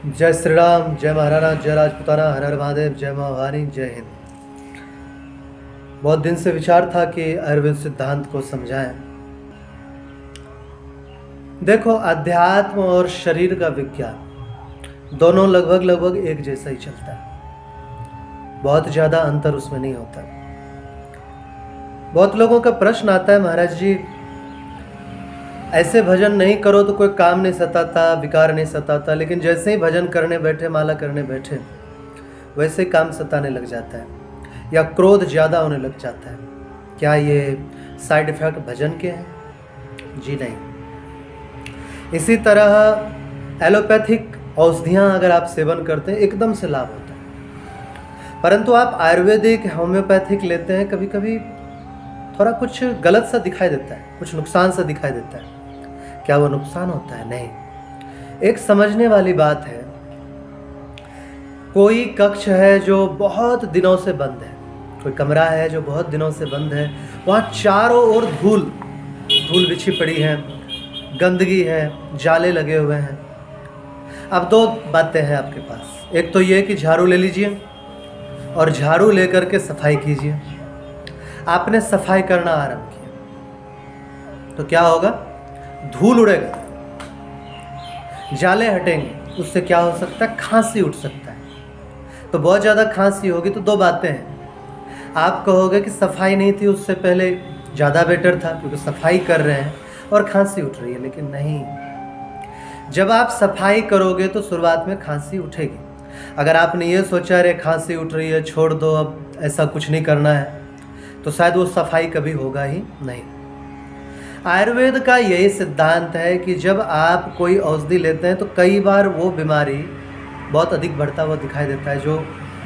जय श्री राम, जय महाराणा, जय राजपूताना, हर हर महादेव, जय माँ भवानी, जय हिंद। बहुत दिन से विचार था कि आयुर्वेद सिद्धांत को समझाएं। देखो, अध्यात्म और शरीर का विज्ञान दोनों लगभग एक जैसा ही चलता है, बहुत ज़्यादा अंतर उसमें नहीं होता। बहुत लोगों का प्रश्न आता है, महाराज जी ऐसे भजन नहीं करो तो कोई काम नहीं सताता, विकार नहीं सताता, लेकिन जैसे ही भजन करने बैठे, माला करने बैठे, वैसे ही काम सताने लग जाता है या क्रोध ज़्यादा होने लग जाता है। क्या ये साइड इफ़ेक्ट भजन के हैं? जी नहीं। इसी तरह एलोपैथिक औषधियाँ अगर आप सेवन करते हैं एकदम से लाभ होता है, परंतु आप आयुर्वेदिक होम्योपैथिक लेते हैं, कभी कभी थोड़ा कुछ गलत सा दिखाई देता है, कुछ नुकसान सा दिखाई देता है। क्या वो नुकसान होता है? नहीं। एक समझने वाली बात है, कोई कक्ष है जो बहुत दिनों से बंद है, कोई कमरा है जो बहुत दिनों से बंद है, वहाँ चारों ओर धूल बिछी पड़ी है, गंदगी है, जाले लगे हुए हैं। अब दो बातें हैं आपके पास, एक तो ये कि झाड़ू ले लीजिए और झाड़ू लेकर के सफाई कीजिए। आपने सफाई करना आरंभ किया तो क्या होगा? धूल उड़ेगा, जाले हटेंगे, उससे क्या हो सकता है? खांसी उठ सकता है। तो बहुत ज़्यादा खांसी होगी तो दो बातें हैं, आप कहोगे कि सफाई नहीं थी उससे पहले, ज़्यादा बेटर था क्योंकि सफाई कर रहे हैं और खांसी उठ रही है। लेकिन नहीं, जब आप सफाई करोगे तो शुरुआत में खांसी उठेगी। अगर आपने ये सोचा अरे खांसी उठ रही है, छोड़ दो, अब ऐसा कुछ नहीं करना है, तो शायद वो सफाई कभी होगा ही नहीं। आयुर्वेद का यही सिद्धांत है कि जब आप कोई औषधि लेते हैं तो कई बार वो बीमारी बहुत अधिक बढ़ता हुआ दिखाई देता है जो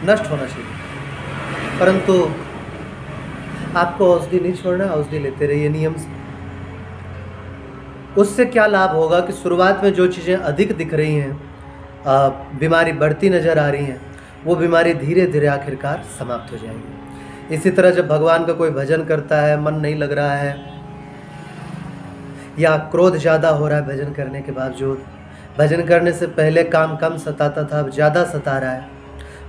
नष्ट होना चाहिए, परंतु आपको औषधि नहीं छोड़ना, औषधि लेते रहिए नियम से। उससे क्या लाभ होगा कि शुरुआत में जो चीज़ें अधिक दिख रही हैं, बीमारी बढ़ती नज़र आ रही हैं, वो बीमारी धीरे धीरे आखिरकार समाप्त हो जाएगी। इसी तरह जब भगवान का कोई भजन करता है, मन नहीं लग रहा है या क्रोध ज़्यादा हो रहा है भजन करने के बावजूद, भजन करने से पहले काम कम सताता था, अब ज़्यादा सता रहा है,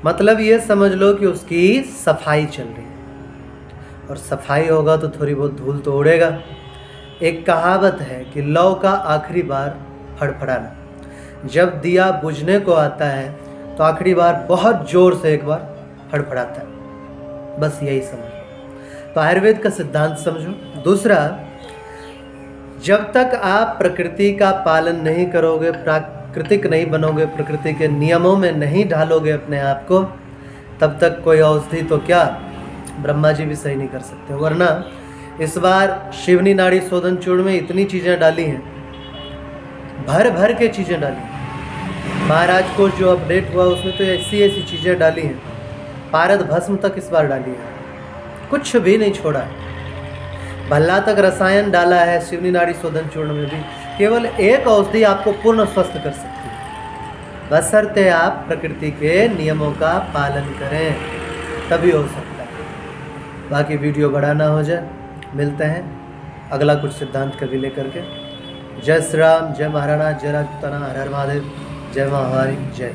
मतलब ये समझ लो कि उसकी सफाई चल रही है। और सफाई होगा तो थोड़ी बहुत धूल तो उड़ेगा। एक कहावत है कि लौ का आखिरी बार फड़फड़ाना, जब दिया बुझने को आता है तो आखिरी बार बहुत ज़ोर से एक बार फड़फड़ाता है, बस यही समझो। तो आयुर्वेद का सिद्धांत समझो। दूसरा, जब तक आप प्रकृति का पालन नहीं करोगे, प्राकृतिक नहीं बनोगे, प्रकृति के नियमों में नहीं ढालोगे अपने आप को, तब तक कोई औषधि तो क्या, ब्रह्मा जी भी सही नहीं कर सकते। वरना इस बार शिवनी नाड़ी शोधन चूर्ण में इतनी चीज़ें डाली हैं, भर भर के चीज़ें डाली हैं। महाराज को जो अपडेट हुआ उसमें तो ऐसी चीज़ें डाली हैं, पारद भस्म तक इस बार डाली है, कुछ भी नहीं छोड़ा है। भल्ला तक रसायन डाला है शिवनी नाड़ी शोधन चूर्ण में भी। केवल एक औषधि आपको पूर्ण स्वस्थ कर सकती है, बशर्ते आप प्रकृति के नियमों का पालन करें, तभी हो सकता है। बाकी वीडियो बड़ा ना हो जाए। मिलते हैं अगला कुछ सिद्धांत कभी लेकर के। जय श्री राम, जय महाराणा, जय राजपूताना, हर हर महादेव, जय माँ भवानी, जय।